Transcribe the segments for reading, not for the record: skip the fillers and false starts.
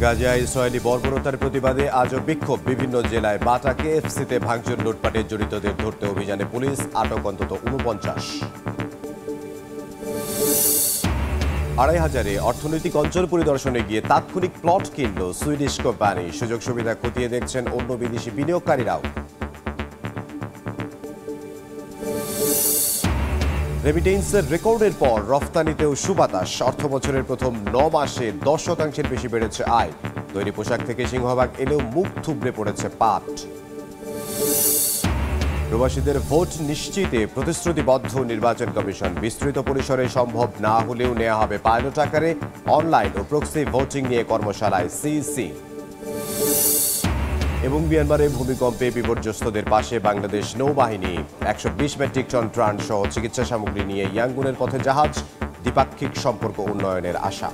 গাজায় ইসরায়েলি বর্বরতার প্রতিবাদে আজও বিক্ষোভ। বিভিন্ন জেলায় বাটা কেএফসিতে ভাঙচুর, লুটপাটে জড়িতদের ধরতে অভিযানে পুলিশ, আটক অন্তত ৪৯। ২৫০০ অর্থনৈতিক অঞ্চল পরিদর্শনে গিয়ে তাৎক্ষণিক প্লট কিনল সুইডিশ কোম্পানি। সুযোগ সুবিধা খতিয়ে দেখছেন অন্য বিদেশি বিনিয়োগকারীরাও। রেমিটেন্সের রেকর্ডের পর রফতানিতেও সুবাতাস। অর্থ বছরের প্রথম ৯ মাসে ১০% বেশি বেড়েছে আয়। তৈরি পোশাক থেকে সিংহভাগ এলেও মুখ থুবড়ে পড়েছে পাট। প্রবাসীদের ভোট নিশ্চিতে প্রতিশ্রুতিবদ্ধ নির্বাচন কমিশন। বিস্তৃত পরিসরে সম্ভব না হলেও নেওয়া হবে পাইলট আকারে অনলাইন ও প্রক্সি ভোটিং নিয়ে কর্মশালায় সিইসি। এবং মিয়ানমারে ভূমিকম্পে বিপর্যস্তদের পাশে বাংলাদেশ নৌবাহিনী। ১২০ মেট্রিক টন ত্রাণ সহ চিকিৎসা সামগ্রী নিয়ে ইয়াঙ্গুনের পথে জাহাজ। দ্বিপাক্ষিক সম্পর্ক উন্নয়নের আশা।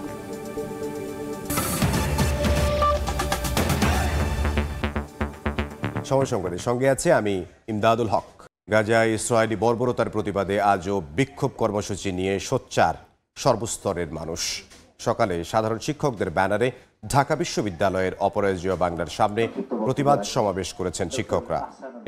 সময় সংবাদের সঙ্গে আছে আমি ইমদাদুল হক। গাজায় ইসরায়েলি বর্বরতার প্রতিবাদে আজও বিক্ষোভ কর্মসূচি নিয়ে সোচ্চার সর্বস্তরের মানুষ। সকালে সাধারণ শিক্ষকদের ব্যানারে ঢাকা বিশ্ববিদ্যালয়ের অপরাজেয় বাংলার সামনে প্রতিবাদ সমাবেশ করেছেন শিক্ষকরা।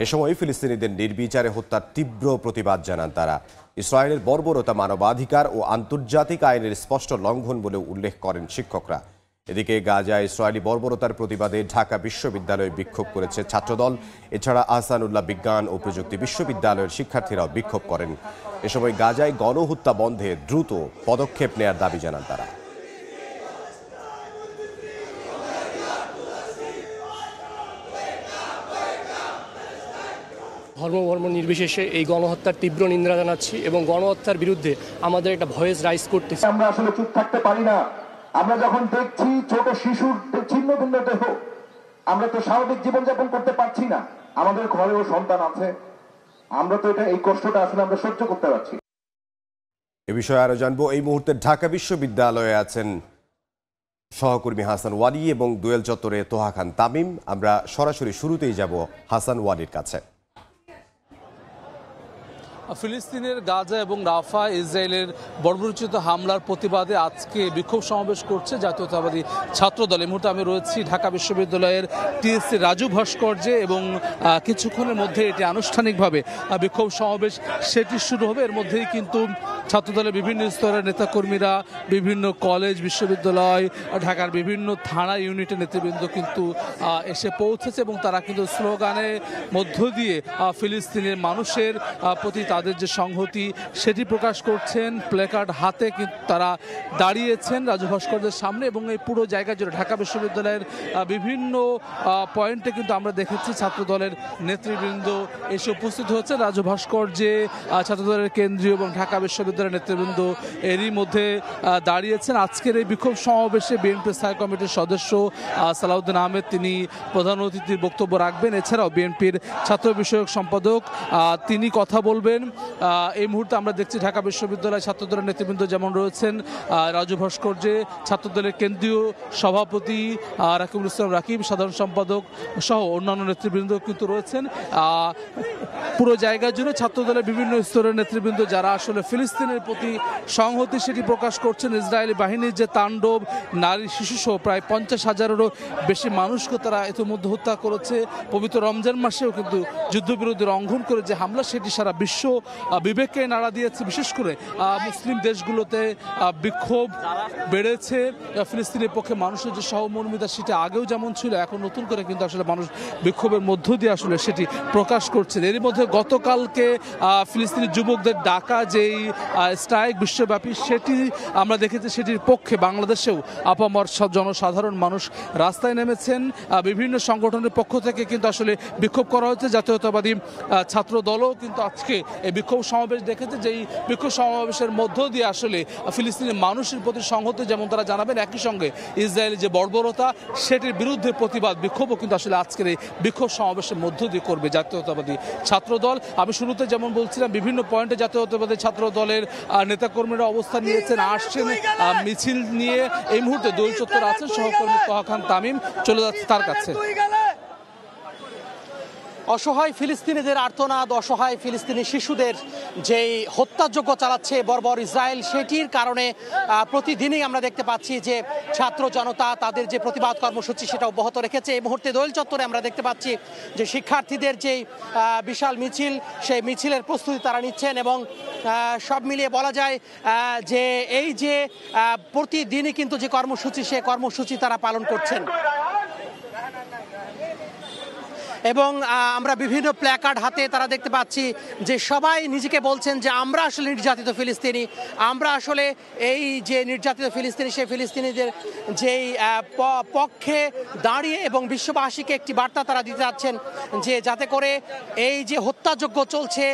এ সময় ফিলিস্তিনিদের নির্বিচারে হত্যার তীব্র প্রতিবাদ জানান তারা। ইসরায়েলের বর্বরতা মানবাধিকার ও আন্তর্জাতিক আইনের স্পষ্ট লঙ্ঘন বলে উল্লেখ করেন শিক্ষকরা। এদিকে গাজায় ইসরায়েলি বর্বরতার প্রতিবাদে ঢাকা বিশ্ববিদ্যালয়ে বিক্ষোভ করেছে ছাত্রদল। এছাড়া আহসানুল্লাহ বিজ্ঞান ও প্রযুক্তি বিশ্ববিদ্যালয়ের শিক্ষার্থীরাও বিক্ষোভ করেন। এ সময় গাজায় গণহত্যা বন্ধে দ্রুত পদক্ষেপ নেয়ার দাবি জানান তারা। ধর্ম নির্বিশেষে এই গণহত্যার তীব্র নিন্দা জানাচ্ছি এবং গণহত্যার বিরুদ্ধে আমাদের একটা ভয়েস রাইজ করতেছি। আমরা আসলে চুপ থাকতে পারি না। আমরা যখন দেখছি ছোট শিশুর ছিন্ন ভিন্ন দেহ, আমরা তো স্বাভাবিক জীবনযাপন করতে পারছি না। আমাদের ঘরেও সন্তান আছে, আমরা তো এই কষ্টটা আসলে আমরা সহ্য করতে পারছি। এ বিষয়ে আরো জানবো। এই মুহূর্তে ঢাকা বিশ্ববিদ্যালয়ে আছেন সহকর্মী হাসান ওয়ালি এবং দোয়েল চত্বরে তোহা খান তামিম। আমরা সরাসরি শুরুতেই যাব হাসান ওয়ালির কাছে। ফিলিস্তিনের গাজা এবং রাফা ইসরায়েলের বর্বরোচিত হামলার প্রতিবাদে আজকে বিক্ষোভ সমাবেশ করছে জাতীয়তাবাদী ছাত্রদল। এই মুহূর্তে আমি রয়েছি ঢাকা বিশ্ববিদ্যালয়ের টিএসসি রাজু ভাস্কর্যে এবং কিছুক্ষণের মধ্যে এটি আনুষ্ঠানিকভাবে বিক্ষোভ সমাবেশ সেটি শুরু হবে। এর মধ্যেই কিন্তু ছাত্রদলের বিভিন্ন স্তরের নেতাকর্মীরা, বিভিন্ন কলেজ, বিশ্ববিদ্যালয়, ঢাকার বিভিন্ন থানা ইউনিটের নেতৃবৃন্দ কিন্তু এসে পৌঁছেছে এবং তারা কিন্তু স্লোগানের মধ্য দিয়ে ফিলিস্তিনের মানুষের প্রতি তাদের যে সংহতি সেটি প্রকাশ করছেন। প্ল্যাকার্ড হাতে কিন্তু তারা দাঁড়িয়েছেন রাজু ভাস্কর্যের সামনে এবং এই পুরো জায়গা জুড়ে ঢাকা বিশ্ববিদ্যালয়ের বিভিন্ন পয়েন্টে কিন্তু আমরা দেখেছি ছাত্রদলের নেতৃবৃন্দ এসে উপস্থিত হচ্ছে রাজু ভাস্কর্যে। ছাত্রদলের কেন্দ্রীয় এবং ঢাকা বিশ্ববিদ্যালয়ের নেতৃবৃন্দ এরই মধ্যে দাঁড়িয়েছেন। আজকের এই বিক্ষোভ সমাবেশে বিএনপি স্থায়ী কমিটির সদস্য সালাউদ্দিন আহমেদ তিনি প্রধান অতিথির বক্তব্য রাখবেন। এছাড়াও বিএনপির ছাত্র বিষয়ক সম্পাদক তিনি কথা বলবেন। এই মুহূর্তে আমরা দেখছি ঢাকা বিশ্ববিদ্যালয় ছাত্রদলের নেতৃবৃন্দ যেমন রয়েছেন রাজু ভাস্কর্যে, ছাত্রদলের কেন্দ্রীয় সভাপতি রাকিবুল ইসলাম রাকিব, সাধারণ সম্পাদক সহ অন্যান্য নেতৃবৃন্দ কিন্তু রয়েছেন। পুরো জায়গা জুড়ে ছাত্রদলের বিভিন্ন স্তরের নেতৃবৃন্দ যারা আসলে ফিলিস্তিনের প্রতি সংহতি সেটি প্রকাশ করছেন। ইসরায়েলি বাহিনীর যে তাণ্ডব, নারী শিশু সহ প্রায় ৫০,০০০-এরও বেশি মানুষকে তারা ইতিমধ্যে হত্যা করেছে। পবিত্র রমজান মাসেও কিন্তু যুদ্ধবিরোধী লঙ্ঘন করে যে হামলা সেটি সারা বিশ্ব বিবেককে নাড়া দিয়েছে। বিশেষ করে মুসলিম দেশগুলোতে বিক্ষোভ বেড়েছে। ফিলিস্তিনের পক্ষে মানুষের যে সহমর্মিতা সেটা আগেও যেমন ছিল, এখন নতুন করে কিন্তু আসলে মানুষ বিক্ষোভের মধ্য দিয়ে আসলে সেটি প্রকাশ করছে। এরই মধ্যে গতকালকে ফিলিস্তিনি যুবকদের ডাকা যেই স্ট্রাইক বিশ্বব্যাপী সেটি আমরা দেখেছি, সেটির পক্ষে বাংলাদেশেও আপামর জনসাধারণ মানুষ রাস্তায় নেমেছেন। বিভিন্ন সংগঠনের পক্ষ থেকে কিন্তু আসলে বিক্ষোভ করা হয়েছে। জাতীয়তাবাদী ছাত্র দলও কিন্তু আজকে এই বিক্ষোভ সমাবেশ দেখেছে, যেই বিক্ষোভ সমাবেশের মধ্য দিয়ে আসলে ফিলিস্তিনের মানুষের প্রতি সংহতি যেমন তারা জানাবেন, একই সঙ্গে ইসরায়েলের যে বর্বরতা সেটির বিরুদ্ধে প্রতিবাদ বিক্ষোভও কিন্তু আসলে আজকের এই বিক্ষোভ সমাবেশের মধ্য দিয়ে করবে জাতীয়তাবাদী ছাত্রদল। আমি শুরুতে যেমন বলছিলাম বিভিন্ন পয়েন্টে জাতীয়তাবাদী ছাত্র দলের নেতাকর্মীরা অবস্থান নিয়েছেন, আসছেন মিছিল নিয়ে। এই মুহূর্তে দোয়েল চত্বর আছেন সহকর্মী তোহা খান তামিম, চলে যাচ্ছে তার কাছে। অসহায় ফিলিস্তিনিদের আর্তনাদ, অসহায় ফিলিস্তিনি শিশুদের যেই হত্যাযজ্ঞ চালাচ্ছে বর্বর ইসরায়েল, সেটির কারণে প্রতিদিনই আমরা দেখতে পাচ্ছি যে ছাত্র জনতা তাদের যে প্রতিবাদ কর্মসূচি সেটা অব্যাহত রেখেছে। এই মুহূর্তে দোয়েল চত্বরে আমরা দেখতে পাচ্ছি যে শিক্ষার্থীদের যেই বিশাল মিছিল, সেই মিছিলের প্রস্তুতি তারা নিচ্ছেন এবং সব মিলিয়ে বলা যায় যে এই যে প্রতিদিনই কিন্তু যে কর্মসূচি, সে কর্মসূচি তারা পালন করছেন। এবং আমরা বিভিন্ন প্ল্যাকার্ড হাতে তারা দেখতে পাচ্ছি যে সবাই নিজেকে বলছেন যে আমরা আসলে নির্যাতিত ফিলিস্তিনি, আমরা আসলে এই যে নির্যাতিত ফিলিস্তিনি, সেই ফিলিস্তিনিদের যেই পক্ষে দাঁড়িয়ে এবং বিশ্ববাসীকে একটি বার্তা তারা দিতে যাচ্ছেন যে যাতে করে এই যে হত্যাযজ্ঞ চলছে,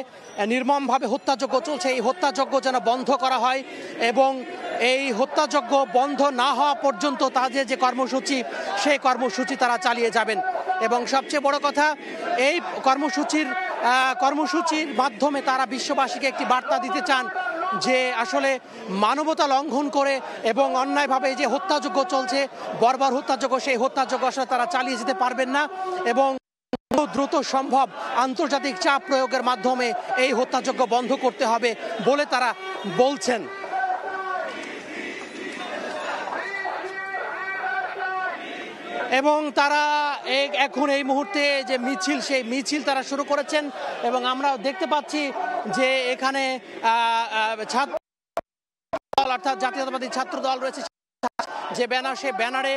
নির্মমভাবে হত্যাযজ্ঞ চলছে, এই হত্যাযজ্ঞ যেন বন্ধ করা হয় এবং এই হত্যাযজ্ঞ বন্ধ না হওয়া পর্যন্ত তাদের যে কর্মসূচি, সেই কর্মসূচি তারা চালিয়ে যাবেন। এবং সবচেয়ে বড় কথা, এই কর্মসূচির মাধ্যমে তারা বিশ্ববাসীকে একটি বার্তা দিতে চান যে আসলে মানবতা লঙ্ঘন করে এবং অন্যায়ভাবে যে হত্যাযজ্ঞ চলছে, বর্বর হত্যাযজ্ঞ, সেই হত্যাযজ্ঞ আসলে তারা চালিয়ে যেতে পারবেন না এবং দ্রুত সম্ভব আন্তর্জাতিক চাপ প্রয়োগের মাধ্যমে এই হত্যাযজ্ঞ বন্ধ করতে হবে বলে তারা বলছেন। এবং তারা এখন এই মুহূর্তে যে মিছিল, সেই মিছিল তারা শুরু করেছেন এবং আমরা দেখতে পাচ্ছি যে এখানে ছাত্র দল অর্থাৎ জাতীয়তাবাদী ছাত্র দল রয়েছে, যে ব্যানার, সেই ব্যানারে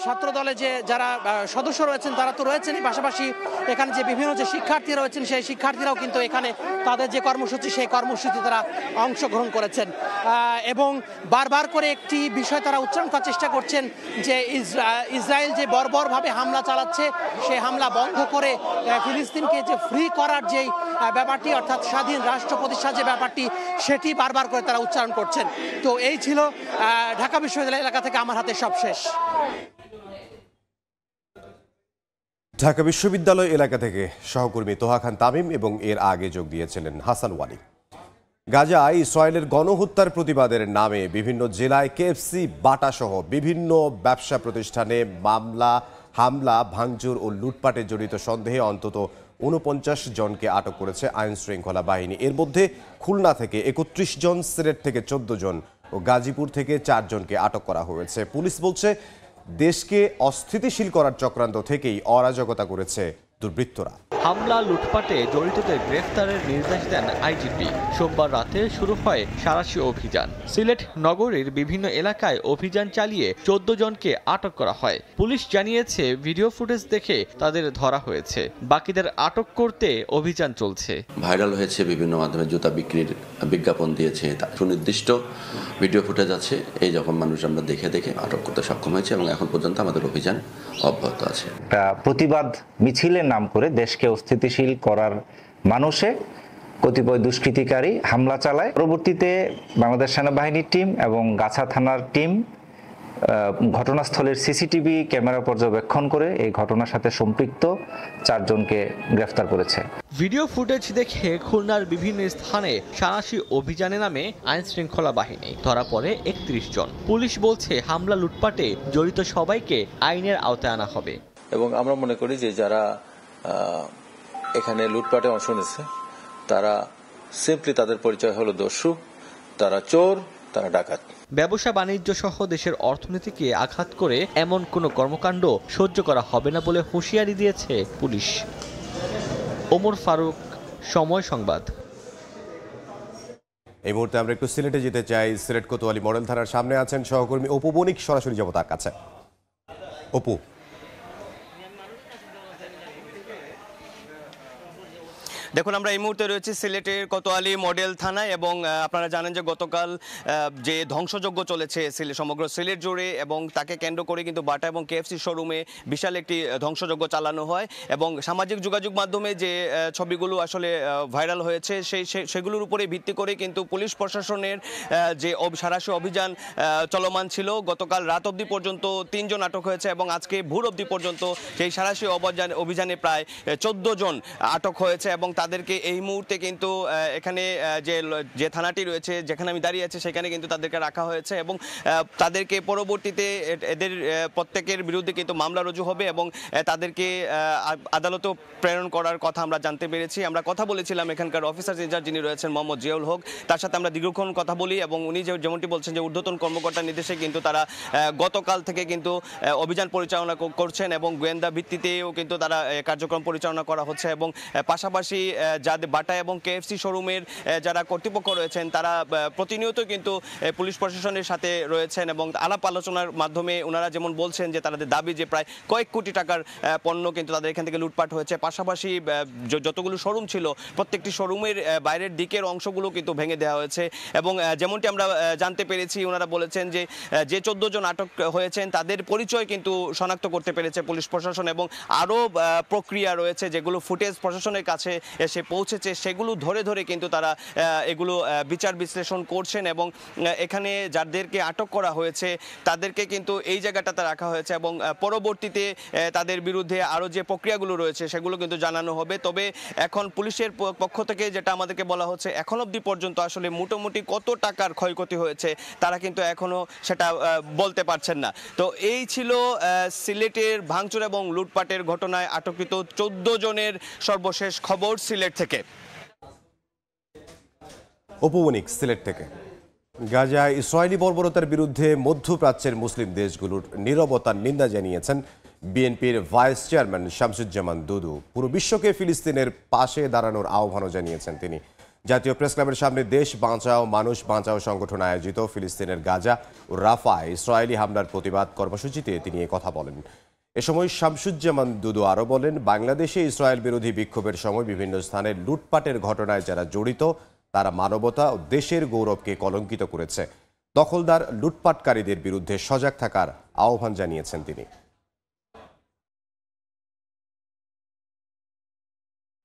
ছাত্র দলে যে যারা সদস্য রয়েছেন তারা তো রয়েছেনই, পাশাপাশি এখানে যে বিভিন্ন যে শিক্ষার্থী রয়েছেন সেই শিক্ষার্থীরাও কিন্তু এখানে তাদের যে কর্মসূচি, সেই কর্মসূচি তারা অংশগ্রহণ করেছেন এবং বারবার করে একটি বিষয় তারা উচ্চারণ করার চেষ্টা করছেন যে ইসরায়েল যে বর্বরভাবে হামলা চালাচ্ছে, সেই হামলা বন্ধ করে ফিলিস্তিনকে যে ফ্রি করার যেই ব্যাপারটি, অর্থাৎ স্বাধীন রাষ্ট্র প্রতিষ্ঠার যে ব্যাপারটি, সেটি বারবার করে তারা উচ্চারণ করছেন। তো এই ছিল ঢাকা বিশ্ববিদ্যালয় এলাকা থেকে আমার হাতে সব শেষ। ঢাকা বিশ্ববিদ্যালয় এলাকা থেকে সহকর্মী তোহা খান তামিম এবং এর আগে যোগ দিয়েছিলেন হাসান ওয়ালি। গাজায় ইসরায়েলের গণহত্যার প্রতিবাদের নামে বিভিন্ন জেলায় কেএফসি, বাটা সহ বিভিন্ন ব্যবসা প্রতিষ্ঠানে হামলা, ভাঙচুর ও লুটপাটে জড়িত সন্দেহে অন্তত ৪৯ জনকে আটক করেছে আইন শৃঙ্খলা বাহিনী। এর মধ্যে খুলনা থেকে ৩১ জন, সিলেট থেকে ১৪ জন ও গাজীপুর থেকে ৪ জনকে আটক করা হয়েছে। পুলিশ বলছে দেশকে অস্থিতিশীল করার চক্রান্ত থেকেই অরাজকতা করেছে দুর্বৃত্তরা। হামলা, লুটপাটে জড়িতদের গ্রেফতারের নির্দেশ দেন আইজিপি। সোমবার রাতে শুরু হয় সাঁড়াশি অভিযান। সিলেট নগরীর বিভিন্ন এলাকায় অভিযান চালিয়ে ১৪ জনকে আটক করা হয়। পুলিশ জানিয়েছে ভিডিও ফুটেজ দেখে তাদের ধরা হয়েছে, বাকিদের আটক করতে অভিযান চলছে। ভাইরাল হয়েছে, বিভিন্ন মাধ্যমে জুতা বিক্রির বিজ্ঞাপন দিয়েছে, সুনির্দিষ্ট ভিডিও ফুটেজ আছে। এই যখন মানুষ আমরা দেখে আটক করতে সক্ষম হয়েছে এবং এখন পর্যন্ত আমাদের অভিযান অব্যাহত আছে। প্রতিবাদ মিছিলের নাম করে দেশকে অস্থিতিশীল করার মানুষে কতিপয় দুষ্কৃতিকারী হামলা চালায়। পরবর্তীতে বাংলাদেশ সেনাবাহিনীর টিম এবং গাছা থানার টিম ঘটনাস্থলের সিসিটিভি ক্যামেরা পর্যবেক্ষণ করে এই ঘটনার সাথে সম্পৃক্ত ৪ জনকে গ্রেফতার করেছে। ভিডিও ফুটেজ দেখে খুলনার বিভিন্ন স্থানে সাঁড়াশি অভিযানে নামে আইন শৃঙ্খলা বাহিনী। ধরা পড়ে ৩১ জন। পুলিশ বলছে হামলা, লুটপাটে জড়িত সবাইকে আইনের আওতায় আনা হবে। এবং আমরা মনে করি যে যারা এখানে লুটপাটে অংশ নিচ্ছে তারা সিম্পলি তাদের পরিচয় হলো দস্যু, তারা চোর, তারা ডাকাত। ব্যবসা বাণিজ্য সহ দেশের অর্থনীতিকে আঘাত করে এমন কোনো কর্মকাণ্ড সহ্য করা হবে না বলে হুঁশিয়ারি দিয়েছে পুলিশ। ওমর ফারুক, সময় সংবাদ। এই মুহূর্তে আমরা একটু সিলেটে যেতে চাই। সিলেট কোতোয়ালি মডেল থানার সামনে আছেন সহকর্মী অপু বণিক, সরাসরি যাব তার কাছে। অপু, দেখুন, আমরা এই মুহূর্তে রয়েছি সিলেটের কোতোয়ালি মডেল থানায় এবং আপনারা জানেন যে গতকাল যে ধ্বংসযজ্ঞ চলেছে সমগ্র সিলেট জুড়ে এবং তাকে কেন্দ্র করে কিন্তু বাটা এবং কেএফসি শোরুমে বিশাল একটি ধ্বংসযজ্ঞ চালানো হয় এবং সামাজিক যোগাযোগ মাধ্যমে যে ছবিগুলো আসলে ভাইরাল হয়েছে সেগুলোর উপরে ভিত্তি করে কিন্তু পুলিশ প্রশাসনের যে সাঁড়াশি অভিযান চলমান ছিল। গতকাল রাত অবধি পর্যন্ত ৩ জন আটক হয়েছে এবং আজকে ভোর অবধি পর্যন্ত সেই সাঁড়াশি অভিযানে প্রায় ১৪ জন আটক হয়েছে এবং তাদেরকে এই মুহূর্তে কিন্তু এখানে যে থানাটি রয়েছে যেখানে আমি দাঁড়িয়ে আছি সেখানে কিন্তু তাদেরকে রাখা হয়েছে এবং তাদেরকে পরবর্তীতে এদের প্রত্যেকের বিরুদ্ধে কিন্তু মামলা রুজু হবে এবং তাদেরকে আদালতেও প্রেরণ করার কথা আমরা জানতে পেরেছি। আমরা কথা বলেছিলাম এখানকার অফিসার ইনচার্জ যিনি রয়েছেন মোহাম্মদ জিয়াউল হক, তার সাথে আমরা দীর্ঘক্ষণ কথা বলি এবং উনি যেমনটি বলছেন যে ঊর্ধ্বতন কর্মকর্তার নির্দেশে কিন্তু তারা গতকাল থেকে কিন্তু অভিযান পরিচালনা করছেন এবং গোয়েন্দা ভিত্তিতেও কিন্তু তারা কার্যক্রম পরিচালনা করা হচ্ছে এবং পাশাপাশি যাদের বাটা এবং কেএফসি শোরুমের যারা কর্তৃপক্ষ রয়েছেন তারা প্রতিনিয়ত কিন্তু পুলিশ প্রশাসনের সাথে রয়েছেন এবং আলাপ আলোচনার মাধ্যমে ওনারা যেমন বলছেন যে তাদের দাবি যে প্রায় কয়েক কোটি টাকার পণ্য কিন্তু তাদের এখান থেকে লুটপাট হয়েছে। পাশাপাশি যতগুলো শোরুম ছিল প্রত্যেকটি শোরুমের বাইরের দিকের অংশগুলো কিন্তু ভেঙে দেওয়া হয়েছে এবং যেমনটি আমরা জানতে পেরেছি ওনারা বলেছেন যে 14 জন আটক হয়েছেন তাদের পরিচয় কিন্তু শনাক্ত করতে পেরেছে পুলিশ প্রশাসন এবং আরও প্রক্রিয়া রয়েছে যেগুলো ফুটেজ প্রশাসনের কাছে এসে পৌঁছেছে সেগুলো ধরে ধরে কিন্তু তারা এগুলো বিচার বিশ্লেষণ করছেন এবং এখানে যাদেরকে আটক করা হয়েছে তাদেরকে কিন্তু এই জায়গাটাতে রাখা হয়েছে এবং পরবর্তীতে তাদের বিরুদ্ধে আরও যে প্রক্রিয়াগুলো রয়েছে সেগুলো কিন্তু জানানো হবে। তবে এখন পুলিশের পক্ষ থেকে যেটা আমাদেরকে বলা হচ্ছে এখন অবধি পর্যন্ত আসলে মোটামুটি কত টাকার ক্ষয়ক্ষতি হয়েছে তারা কিন্তু এখনও সেটা বলতে পারছেন না। তো এই ছিল সিলেটের ভাঙচুর এবং লুটপাটের ঘটনায় আটককৃত 14 জনের সর্বশেষ খবর সিলেট থেকে। উপবণিক সিলেট থেকে। গাজায় ইসরায়েলি বর্বরতার বিরুদ্ধে মধ্যপ্রাচ্যের মুসলিম দেশগুলোর নীরবতার নিন্দা জানিয়েছেন বিএনপির ভাইস চেয়ারম্যান শামসুজ্জামান দুদু। পুরো বিশ্বকে ফিলিস্তিনের পাশে দাঁড়ানোর আহ্বানও জানিয়েছেন তিনি। জাতীয় প্রেস ক্লাবের সামনে দেশ বাঁচাও মানুষ বাঁচাও সংগঠন আয়োজিত ফিলিস্তিনের গাজা ও রাফায় ইসরায়েলি হামলার প্রতিবাদ কর্মসূচিতে তিনি কথা বলেন। এ সময় শামসুজ্জামান দুদু আরও বলেন, বাংলাদেশে ইসরায়েল বিরোধী বিক্ষোভের সময় বিভিন্ন স্থানে লুটপাটের ঘটনায় যারা জড়িত তারা মানবতা ও দেশের গৌরবকে কলঙ্কিত করেছে। দখলদার লুটপাটকারীদের বিরুদ্ধে সজাগ থাকার আহ্বান জানিয়েছেন তিনি।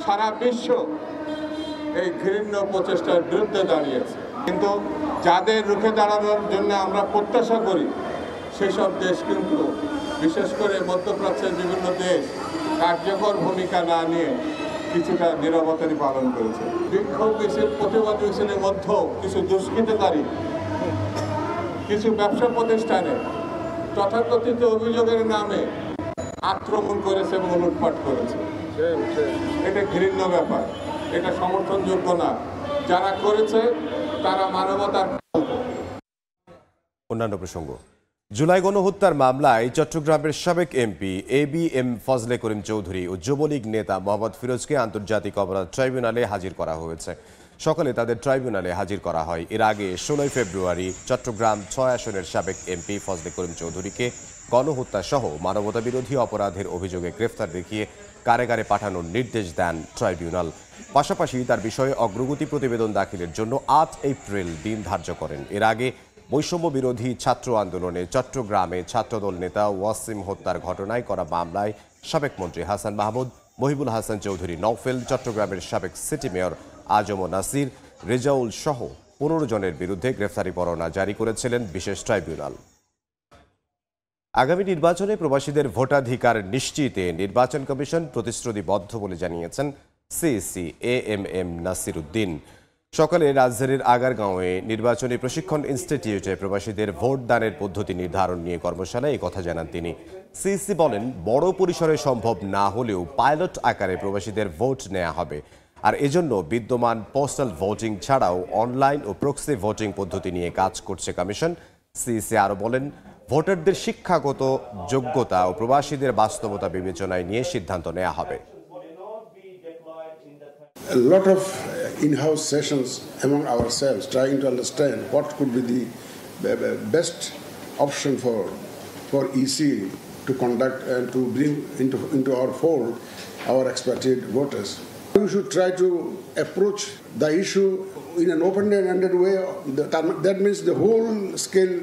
সারা বিশ্ব এই ঘৃণ্য প্রচেষ্টার বিরুদ্ধে দাঁড়িয়েছে, কিন্তু যাদের রুখে দাঁড়ানোর জন্য আমরা প্রত্যাশা করি সেসব দেশ কিন্তু বিশেষ করে মধ্যপ্রাচ্যের বিভিন্ন দেশ কার্যকর ভূমিকা না নিয়ে কিছুটা নীরবতারই পালন করেছে। বিক্ষোভ মিছিল প্রতিবাদ মিছিলের মধ্যেও কিছু দুষ্কৃতকারী কিছু ব্যবসা প্রতিষ্ঠানে তথাকথিত অভিযোগের নামে আক্রমণ করেছে এবং লুটপাট করেছে। এটা ঘৃণ্য ব্যাপার, এটা সমর্থনযোগ্য না। যারা করেছে তারা মানবতার। অন্যান্য প্রসঙ্গ, জুলাই গণহত্যার মামলায় চট্টগ্রামের সাবেক এমপি ABM ফজলে করিম চৌধুরী ও যুবলীগ নেতা মোহাম্মদ ফিরোজকে আন্তর্জাতিক অপরাধ ট্রাইব্যুনালে হাজির করা হয়েছে। সকালে তাদের ট্রাইব্যুনালে হাজির করা হয়। এর আগে 16 ফেব্রুয়ারি চট্টগ্রাম 6 আসনের সাবেক এমপি ফজলে করিম চৌধুরীকে গণহত্যা সহ মানবতাবিরোধী অপরাধের অভিযোগে গ্রেফতার দেখিয়ে কারাগারে পাঠানোর নির্দেশ দেন ট্রাইব্যুনাল। পাশাপাশি তার বিষয়ে অগ্রগতি প্রতিবেদন দাখিলের জন্য 8 এপ্রিল দিন ধার্য করেন। এর আগে বৈষম্য বিরোধী ছাত্র আন্দোলনে চট্টগ্রামে ছাত্রদল নেতা ওয়াসিম হত্যার ঘটনায় করা মামলায় সাবেক মন্ত্রী হাসান মাহমুদ, মহিবুল হাসান চৌধুরী নওফেল, চট্টগ্রামের সাবেক সিটি মেয়র আজম নাসির, রেজাউল সহ 15 জনের বিরুদ্ধে গ্রেফতারি পরোয়ানা জারি করেছিলেন বিশেষ ট্রাইব্যুনাল। আগামী নির্বাচনে প্রবাসীদের ভোটাধিকার নিশ্চিতে নির্বাচন কমিশন প্রতিশ্রুতিবদ্ধ বলে জানিয়েছেন সিইসি AMM নাসির উদ্দিন। সকালে রাজধানীর আগারগাঁওয়ে নির্বাচনী প্রশিক্ষণ ইনস্টিটিউটে প্রবাসীদের ভোট দানের পদ্ধতি নির্ধারণ নিয়ে কর্মশালায় এই কথা জানান তিনি। সিইসি বলেন, বড় পরিসরে সম্ভব না হলেও পাইলট আকারে প্রবাসীদের ভোট নেওয়া হবে, আর এজন্য বিদ্যমান পোস্টাল ভোটিং ছাড়াও অনলাইন ও প্রক্সি ভোটিং পদ্ধতি নিয়ে কাজ করছে কমিশন। সিইসি আরও বলেন, ভোটারদের শিক্ষাগত যোগ্যতা ও প্রবাসীদের বাস্তবতা বিবেচনায় নিয়ে সিদ্ধান্ত নেওয়া হবে। A lot of in-house sessions among ourselves, trying to understand what could be the best option for EC to conduct and to bring into our fold our expected voters. We should try to approach the issue in an open-ended way. That means the whole-scale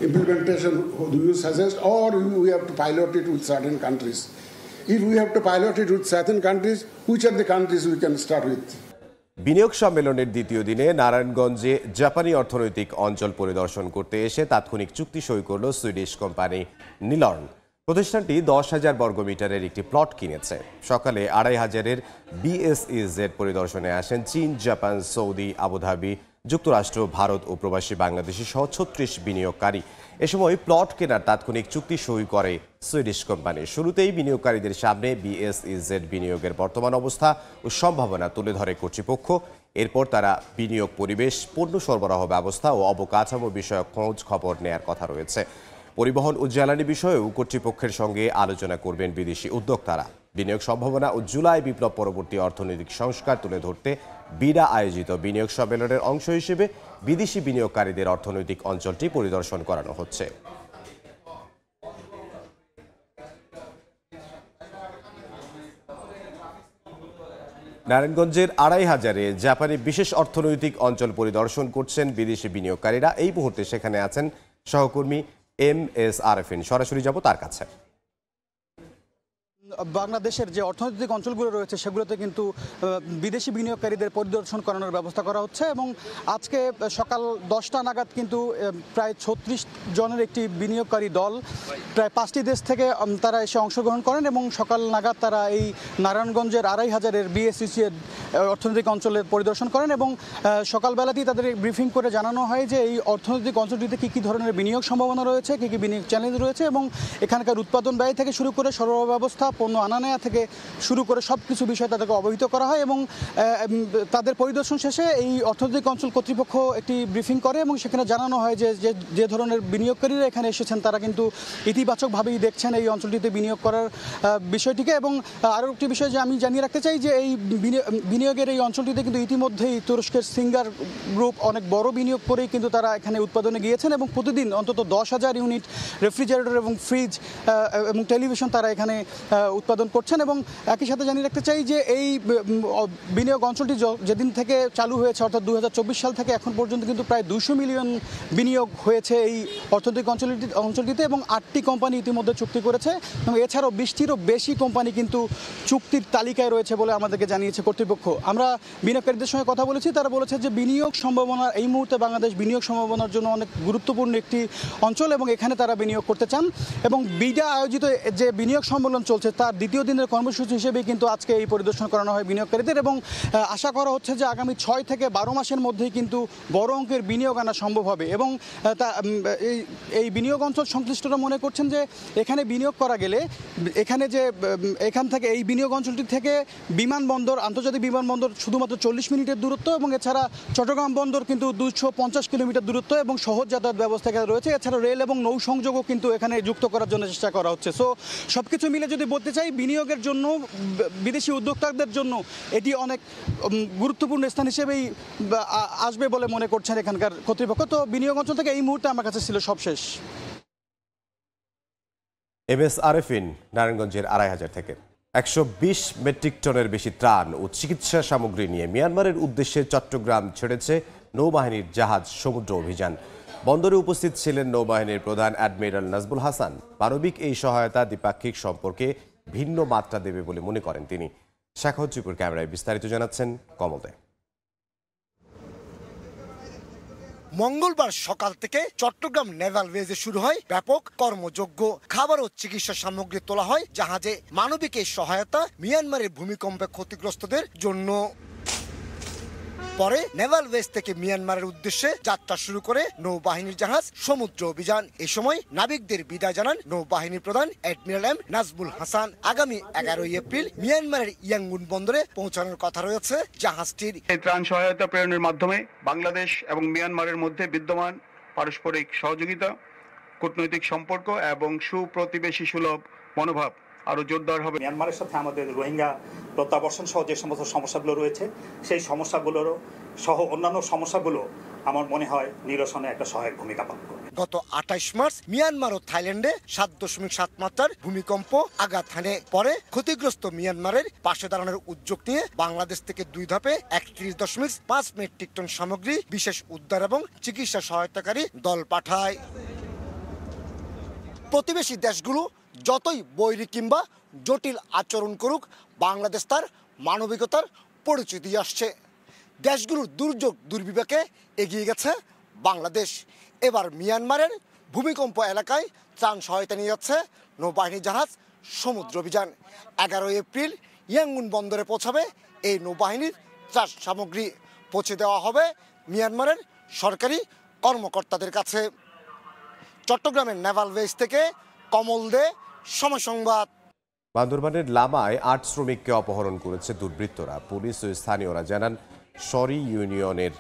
implementation do you suggest, or we have to pilot it with certain countries. If we have to pilot it with certain countries, which are the countries we can start with? বিনিয়োগ সম্মেলনের দ্বিতীয় দিনে নারায়ণগঞ্জে জাপানি অর্থনৈতিক অঞ্চল পরিদর্শন করতে এসে তাৎক্ষণিক চুক্তি সই করল সুইডিশ কোম্পানি নিলর্ন। প্রতিষ্ঠানটি 10,000 বর্গমিটারের একটি প্লট কিনেছে। সকালে 2,500-এর BSEZ পরিদর্শনে আসেন চীন, জাপান, সৌদি, আবুধাবি, যুক্তরাষ্ট্র, ভারত ও প্রবাসী বাংলাদেশি সহ 36 বিনিয়োগকারী। এ সময় প্লট কেনার তাৎক্ষণিক চুক্তি সই করে সুইডিশ কোম্পানি। শুরুতেই বিনিয়োগকারীদের সামনে BSEZ বিনিয়োগের বর্তমান অবস্থা ও সম্ভাবনা তুলে ধরে কর্তৃপক্ষ। এরপর তারা বিনিয়োগ পরিবেশ, পণ্য সরবরাহ ব্যবস্থা ও অবকাঠামো বিষয়ক খোঁজ খবর নেয়ার কথা রয়েছে। পরিবহন ও জ্বালানি বিষয়েও কর্তৃপক্ষের সঙ্গে আলোচনা করবেন বিদেশি উদ্যোক্তারা। বিনিয়োগ সম্ভাবনা ও জুলাই বিপ্লব পরবর্তী অর্থনৈতিক সংস্কার তুলে ধরতে বিডা আয়োজিত বিনিয়োগ সম্মেলনের অংশ হিসেবে বিদেশি বিনিয়োগকারীদের অর্থনৈতিক অঞ্চলটি পরিদর্শন করানো হচ্ছে। নারায়ণগঞ্জের 2,500-এ জাপানি বিশেষ অর্থনৈতিক অঞ্চল পরিদর্শন করছেন বিদেশি বিনিয়োগকারীরা। এই মুহূর্তে সেখানে আছেন সহকর্মী MS আরেফিন। সরাসরি যাব তার কাছে। বাংলাদেশের যে অর্থনৈতিক অঞ্চলগুলো রয়েছে সেগুলোতে কিন্তু বিদেশি বিনিয়োগকারীদের পরিদর্শন করানোর ব্যবস্থা করা হচ্ছে এবং আজকে সকাল 10টা নাগাদ কিন্তু প্রায় 36 জনের একটি বিনিয়োগকারী দল প্রায় 5টি দেশ থেকে তারা এসে অংশগ্রহণ করেন এবং সকাল নাগাদ তারা এই নারায়ণগঞ্জের 2,500-এর BSEZ অর্থনৈতিক অঞ্চলের পরিদর্শন করেন এবং সকালবেলাতেই তাদের ব্রিফিং করে জানানো হয় যে এই অর্থনৈতিক অঞ্চলটিতে কী কী ধরনের বিনিয়োগ সম্ভাবনা রয়েছে, কী কী বিনিয়োগ চ্যালেঞ্জ রয়েছে এবং এখানকার উৎপাদন ব্যয় থেকে শুরু করে সরবরাহ ব্যবস্থা, পণ্য আনা নেয়া থেকে শুরু করে সব কিছু বিষয় তাদেরকে অবহিত করা হয় এবং তাদের পরিদর্শন শেষে এই অর্থনৈতিক অঞ্চল কর্তৃপক্ষ একটি ব্রিফিং করে এবং সেখানে জানানো হয় যে ধরনের বিনিয়োগকারীরা এখানে এসেছেন তারা কিন্তু ইতিবাচকভাবেই দেখছেন এই অঞ্চলটিতে বিনিয়োগ করার বিষয়টিকে। এবং আরও একটি বিষয় যে আমি জানিয়ে রাখতে চাই যে এই বিনিয়োগের এই অঞ্চলটিতে কিন্তু ইতিমধ্যেই তুরস্কের সিঙ্গার গ্রুপ অনেক বড় বিনিয়োগ করেই কিন্তু তারা এখানে উৎপাদনে গিয়েছেন এবং প্রতিদিন অন্তত 10,000 ইউনিট রেফ্রিজারেটর এবং ফ্রিজ এবং টেলিভিশন তারা এখানে উৎপাদন করছেন। এবং একই সাথে জানিয়ে রাখতে চাই যে এই বিনিয়োগ অঞ্চলটি যেদিন থেকে চালু হয়েছে অর্থাৎ 2024 সাল থেকে এখন পর্যন্ত কিন্তু প্রায় 200 মিলিয়ন বিনিয়োগ হয়েছে এই অর্থনৈতিক অঞ্চলটিতে এবং 8টি কোম্পানি ইতিমধ্যে চুক্তি করেছে এবং এছাড়াও 20টিরও বেশি কোম্পানি কিন্তু চুক্তির তালিকায় রয়েছে বলে আমাদেরকে জানিয়েছে কর্তৃপক্ষ। আমরা বিনিয়োগকারীদের সঙ্গে কথা বলেছি, তারা বলেছে যে বিনিয়োগ সম্ভাবনা এই মুহূর্তে বাংলাদেশ বিনিয়োগ সম্ভাবনার জন্য অনেক গুরুত্বপূর্ণ একটি অঞ্চল এবং এখানে তারা বিনিয়োগ করতে চান। এবং বিডা আয়োজিত যে বিনিয়োগ সম্মেলন চলছে তার দ্বিতীয় দিনের কর্মসূচি হিসেবে কিন্তু আজকে এই পরিদর্শন করানো হয় বিনিয়োগকারীদের এবং আশা করা হচ্ছে যে আগামী 6 থেকে 12 মাসের মধ্যেই কিন্তু বড় অঙ্কের বিনিয়োগ আনা সম্ভব হবে। এবং এই বিনিয়োগ অঞ্চল সংশ্লিষ্টরা মনে করছেন যে এখানে বিনিয়োগ করা গেলে এখান থেকে এই বিনিয়োগ অঞ্চলটি থেকে বিমানবন্দর, আন্তর্জাতিক বিমানবন্দর শুধুমাত্র 40 মিনিটের দূরত্ব এবং এছাড়া চট্টগ্রাম বন্দর কিন্তু 250 কিলোমিটার দূরত্ব এবং সহজ যাতায়াত ব্যবস্থা রয়েছে। এছাড়া রেল এবং নৌ সংযোগও কিন্তু এখানে যুক্ত করার জন্য চেষ্টা করা হচ্ছে। সো সব কিছু মিলে যদি বলতে চাই বিনিয়োগের জন্য বিদেশি উদ্যোক্তাদের জন্য এটি অনেক গুরুত্বপূর্ণ স্থান হিসেবেই আসবে বলে মনে করছেন এখানকার কর্তৃপক্ষ। তো বিনিয়োগ অঞ্চল থেকে এই মুহূর্তে আমার কাছে ছিল সব শেষ। MS আরেফিন, নারায়ণগঞ্জের 2,500 থেকে। 120 মেট্রিক টনের বেশি ত্রাণ ও চিকিৎসা সামগ্রী নিয়ে মিয়ানমারের উদ্দেশ্যে চট্টগ্রাম ছেড়েছে নৌবাহিনীর জাহাজ সমুদ্র অভিযান। বন্দরে উপস্থিত ছিলেন নৌবাহিনীর প্রধান অ্যাডমিরাল নাজবুল হাসান। মানবিক এই সহায়তা দ্বিপাক্ষিক সম্পর্কে ভিন্ন মাত্রা দেবে বলে মনে করেন তিনি। শাখাউদ্দিপুর ক্যামেরায় বিস্তারিত জানাচ্ছেন কমল দে। মঙ্গলবার সকাল থেকে চট্টগ্রাম নেভাল বেজে শুরু হয় ব্যাপক কর্মযজ্ঞ। খাবার ও চিকিৎসা সামগ্রী তোলা হয় জাহাজে। মানবিক এই সহায়তা মিয়ানমারের ভূমিকম্পে ক্ষতিগ্রস্তদের জন্য। পরে নেভাল বেস থেকে মিয়ানমারের উদ্দেশ্যে যাত্রা শুরু করে নৌবাহিনীর জাহাজ সমুদ্র অভিযান। এ সময় নাবিকদের বিদায় জানান নৌবাহিনীর প্রধান অ্যাডমিরাল এম নাজবুল হাসান। আগামী 11 এপ্রিল মিয়ানমারের ইয়াঙ্গুন বন্দরে পৌঁছানোর কথা রয়েছে জাহাজটির। এই ত্রাণ সহায়তা প্রেরণের মাধ্যমে বাংলাদেশ এবং মিয়ানমারের মধ্যে বিদ্যমান পারস্পরিক সহযোগিতা, কূটনৈতিক সম্পর্ক এবং সুপ্রতিবেশী সুলভ মনোভাব আরো জোরদার হবে। মিয়ানমারের সাথে আমাদের রোহিঙ্গা প্রত্যাবর্ষণ সহ যে সমস্ত সমস্যাগুলো রয়েছে সেই সমস্যাগুলোর সহ অন্যান্য সমস্যাগুলো আমার মনে হয় নিরসনে একটা সহায়ক ভূমিকা পালন করবে। গত 28 মার্চ মিয়ানমার ও থাইল্যান্ডে 7.7 মাত্রার ভূমিকম্প আঘাত হানে। পরে ক্ষতিগ্রস্ত মিয়ানমারের পাশে দাঁড়ানোর উদ্যোগ নিয়ে বাংলাদেশ থেকে 2 ধাপে 31.5 মেট্রিক টন সামগ্রী, বিশেষ উদ্ধার এবং চিকিৎসা সহায়তাকারী দল পাঠায়। প্রতিবেশী দেশগুলো যতই বৈরী কিংবা জটিল আচরণ করুক, বাংলাদেশ তার মানবিকতার পরিচয় দিয়ে আসছে। দেশগুলোর দুর্যোগ দুর্বিপাকে এগিয়ে গেছে বাংলাদেশ। এবার মিয়ানমারের ভূমিকম্প এলাকায় ত্রাণ সহায়তা নিয়ে যাচ্ছে নৌবাহিনী জাহাজ সমুদ্র অভিযান। 11 এপ্রিল ইয়াঙ্গুন বন্দরে পৌঁছাবে এই নৌবাহিনীর ত্রাস সামগ্রী, পৌঁছে দেওয়া হবে মিয়ানমারের সরকারি কর্মকর্তাদের কাছে। চট্টগ্রামের নেভাল বেস থেকে কমল দে, সময় সংবাদ। বান্দরবানের লামায় 8 শ্রমিককে অপহরণ করেছে দুর্বৃত্তরা। পুলিশ ও স্থানীয়রা জানান, সরি ইউনিয়নের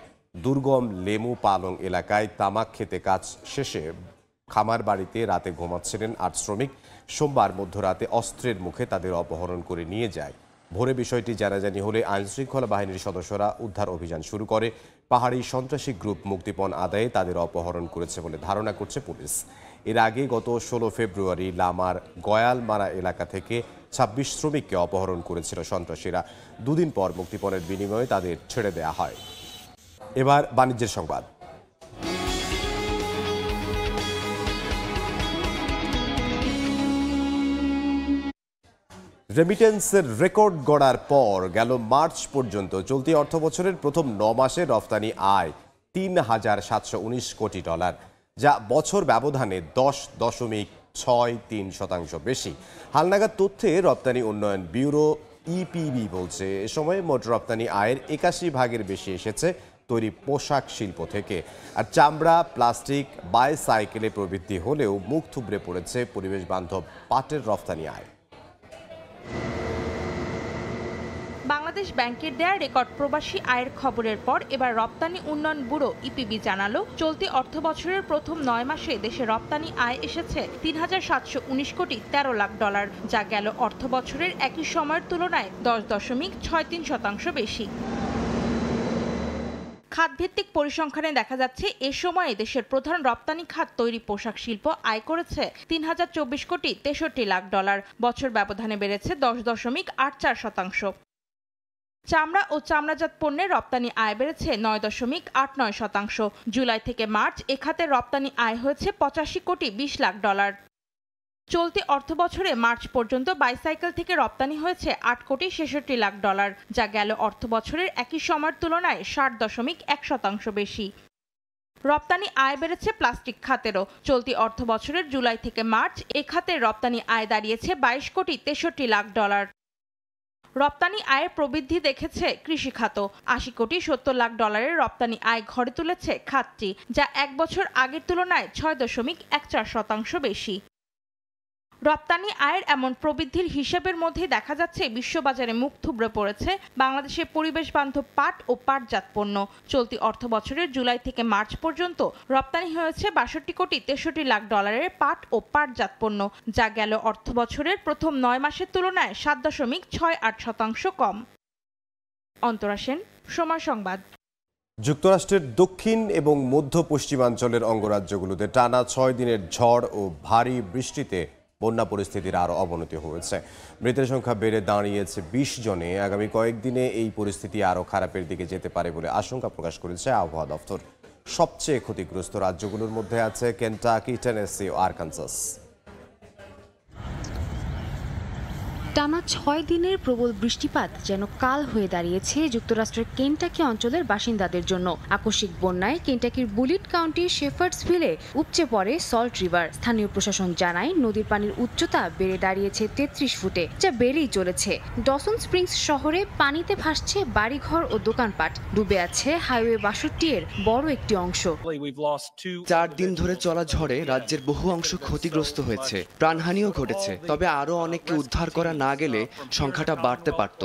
দুর্গম লেমু পালং এলাকায় তামাক খেতে কাজ শেষে খামার বাড়িতে রাতে ঘুমাচ্ছিলেন 8 শ্রমিক। সোমবার মধ্যরাতে অস্ত্রের মুখে তাদের অপহরণ করে নিয়ে যায়। ভোরে বিষয়টি জানাজানি হলে আইনশৃঙ্খলা বাহিনীর সদস্যরা উদ্ধার অভিযান শুরু করে। পাহাড়ি সন্ত্রাসী গ্রুপ মুক্তিপণ আদায়ে তাদের অপহরণ করেছে বলে ধারণা করছে পুলিশ। এর আগে গত 16 ফেব্রুয়ারি লামার গয়ালমারা এলাকা থেকে 26 শ্রমিককে অপহরণ করেছিল সন্ত্রাসীরা। দুদিন পর মুক্তিপণের বিনিময়ে তাদের ছেড়ে দেওয়া হয়। এবার বাণিজ্যের সংবাদ। রেমিটেন্সের রেকর্ড গড়ার পর গেল মার্চ পর্যন্ত চলতি অর্থবছরের প্রথম 9 মাসে রফতানি আয় $3,719 কোটি, যা বছর ব্যবধানে 10.63% বেশি। হালনাগাদ তথ্যে রপ্তানি উন্নয়ন ব্যুরো ইপিবি বলছে, এ সময় মোট রপ্তানি আয়ের 81% বেশি এসেছে তৈরি পোশাক শিল্প থেকে। আর চামড়া, প্লাস্টিক, বাইসাইকেলে প্রবৃদ্ধি হলেও মুখ থুবড়ে পড়েছে পরিবেশ বান্ধব পাটের রপ্তানি আয়। বাংলাদেশ ব্যাংকের দেয়া রেকর্ড প্রবাসী আয়ের খবরের পর এবার রপ্তানি উন্নয়ন ব্যুরো ইপিবি জানালো, চলতি অর্থবছরের প্রথম 9 মাসে দেশে রপ্তানি আয় এসেছে $3,719 কোটি $13 লাখ, যা গেল অর্থবছরের একই সময়ের তুলনায় 10.63% বেশি। খাতভিত্তিক পরিসংখ্যানে দেখা যাচ্ছে, এ সময়ে দেশের প্রধান রপ্তানি খাত তৈরি পোশাক শিল্প আয় করেছে $3,024 কোটি $63 লাখ, বছর ব্যবধানে বেড়েছে 10.84%। চামড়া ও চামড়াজাত পণ্যের রপ্তানি আয় বেড়েছে 9.89%। জুলাই থেকে মার্চ এ খাতের রপ্তানি আয় হয়েছে $85 কোটি $20 লাখ। চলতি অর্থবছরে মার্চ পর্যন্ত বাইসাইকেল থেকে রপ্তানি হয়েছে $8 কোটি $66 লাখ, যা গেল অর্থবছরের একই সময়ের তুলনায় 60.1% বেশি। রপ্তানি আয় বেড়েছে প্লাস্টিক খাতেরও। চলতি অর্থবছরের জুলাই থেকে মার্চ এ খাতের রপ্তানি আয় দাঁড়িয়েছে $22 কোটি $63 লাখ। রপ্তানি আয়ের প্রবৃদ্ধি দেখেছে কৃষি খাত। $80 কোটি $70 লাখ রপ্তানি আয় ঘরে তুলেছে খাতটি, যা এক বছর আগের তুলনায় 6.14% বেশি। রপ্তানি আয়ের এমন প্রবৃদ্ধির হিসেবের মধ্যে দেখা যাচ্ছে, বিশ্ববাজারে মুখ থুবড়ে পড়েছে বাংলাদেশের পরিবেশ বান্ধব পাট ও পাটজাত পণ্য। চলতি অর্থবছরের জুলাই থেকে মার্চ পর্যন্ত রপ্তানি হয়েছে $62 কোটি $63 লাখ পাট ও পাটজাত পণ্য, যা গেল অর্থবছরের প্রথম 9 মাসের তুলনায় 7.68% কম। অন্তরা সেন, সময় সংবাদ। যুক্তরাষ্ট্রের দক্ষিণ এবং মধ্য পশ্চিমাঞ্চলের অঙ্গরাজ্যগুলোতে টানা 6 দিনের ঝড় ও ভারী বৃষ্টিতে বন্যা পরিস্থিতির আরও অবনতি হয়েছে। মৃতের সংখ্যা বেড়ে দাঁড়িয়েছে 20 জনে। আগামী কয়েকদিনে এই পরিস্থিতি আরও খারাপের দিকে যেতে পারে বলে আশঙ্কা প্রকাশ করেছে আবহাওয়া দপ্তর। সবচেয়ে ক্ষতিগ্রস্ত রাজ্যগুলোর মধ্যে আছে কেন্টাকি, টেনেসি ও আরকানসাস। টানা 6 দিনের প্রবল বৃষ্টিপাত যেন কাল হয়ে দাঁড়িয়েছে যুক্তরাষ্ট্রের কেন্টাকি অঞ্চলের বাসিন্দাদের জন্য। আকস্মিক বন্যায় কেন্টাকির বুলিট কাউন্টির শেফার্ডসভিলে উপচে পড়ে সল্ট রিভার। স্থানীয় প্রশাসন জানায়, নদীর পানির উচ্চতা বেড়ে দাঁড়িয়েছে 33 ফুটে, যা বেড়েই চলেছে। ডসন স্প্রিংস শহরে পানিতে ভাসছে বাড়িঘর ও দোকানপাট। ডুবে আছে হাইওয়ে 62 এর বড় একটি অংশ। 4 দিন ধরে চলা ঝড়ে রাজ্যের বহু অংশ ক্ষতিগ্রস্ত হয়েছে, প্রাণহানিও ঘটেছে। তবে আরও অনেককে উদ্ধার করা না গেলে সংখ্যাটা বাড়তে পারত।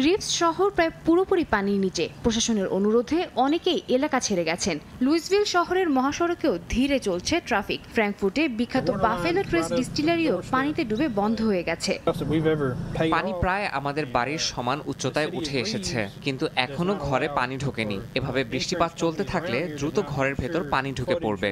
রিভস শহর প্রায় পুরোপুরি পানির নিচে। প্রশাসনের অনুরোধে অনেকেই এলাকা ছেড়ে গেছেন। লুইসভিল শহরের মহাসড়কেও ধীরে চলছে ট্রাফিক। ফ্র্যাঙ্কফুর্টে বিখ্যাত বাফেলো ট্রেস ডিস্টিলারিও পানিতে ডুবে বন্ধ হয়ে গেছে। পানি প্রায় আমাদের বাড়ির সমান উচ্চতায় উঠে এসেছে, কিন্তু এখনো ঘরে পানি ঢোকেনি। এভাবে বৃষ্টিপাত চলতে থাকলে দ্রুত ঘরের ভেতর পানি ঢুকে পড়বে।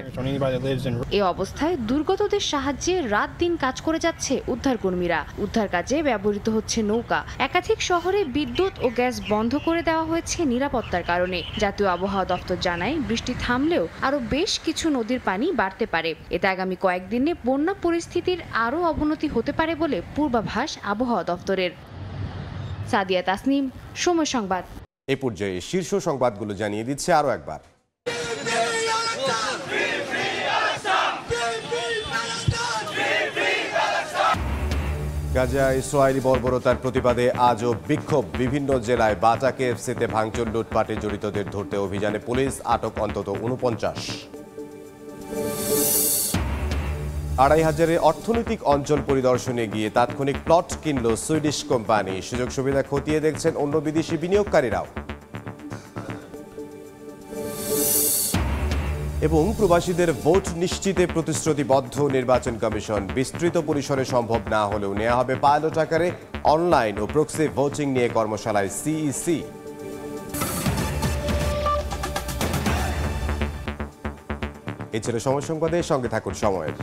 এ অবস্থায় দুর্গতদের সাহায্যে রাত দিন কাজ করে যাচ্ছে উদ্ধারকর্মীরা। উদ্ধার কাজে ব্যবহৃত হচ্ছে নৌকা। একাধিক শহরে বিদ্যুৎ ও গ্যাস বন্ধ করে দেওয়া হয়েছে নিরাপত্তার কারণে। জাতীয় আবহাওয়া দপ্তর জানায়, বৃষ্টি থামলেও আরো বেশ কিছু নদীর পানি বাড়তে পারে। এতে আগামী কয়েকদিনে বন্যা পরিস্থিতির আরও অবনতি হতে পারে বলে পূর্বাভাস আবহাওয়া দপ্তরের। সাদিয়া তাসনিম, সময় সংবাদ। এই পর্যায়ে শীর্ষ সংবাদগুলো জানিয়ে দিচ্ছে আরও একবার। গাজা ইসরায়েলি বর্বরতার প্রতিবাদে আজও বিক্ষোভ। বিভিন্ন জেলায় বাটা কেএফসিতে ভাঙচুর, লুটপাটে জড়িতদের ধরতে অভিযানে পুলিশ, আটক অন্তত 49। 2500 অর্থনৈতিক অঞ্চল পরিদর্শনে গিয়ে তাৎক্ষণিক প্লট কিনল সুইডিশ কোম্পানি। সুযোগ সুবিধা খতিয়ে দেখছেন অন্য বিদেশি বিনিয়োগকারীরাও। এবং প্রবাসীদের ভোট নিশ্চিতে প্রতিশ্রুতিবদ্ধ নির্বাচন কমিশন। বিস্তৃত পরিসরে সম্ভব না হলেও নেওয়া হবে পাইলট আকারে অনলাইন ও প্রক্সি ভোটিং নিয়ে কর্মশালায় সিইসি। এই ছিল সময় সংবাদে, সঙ্গে থাকুন সময়ের।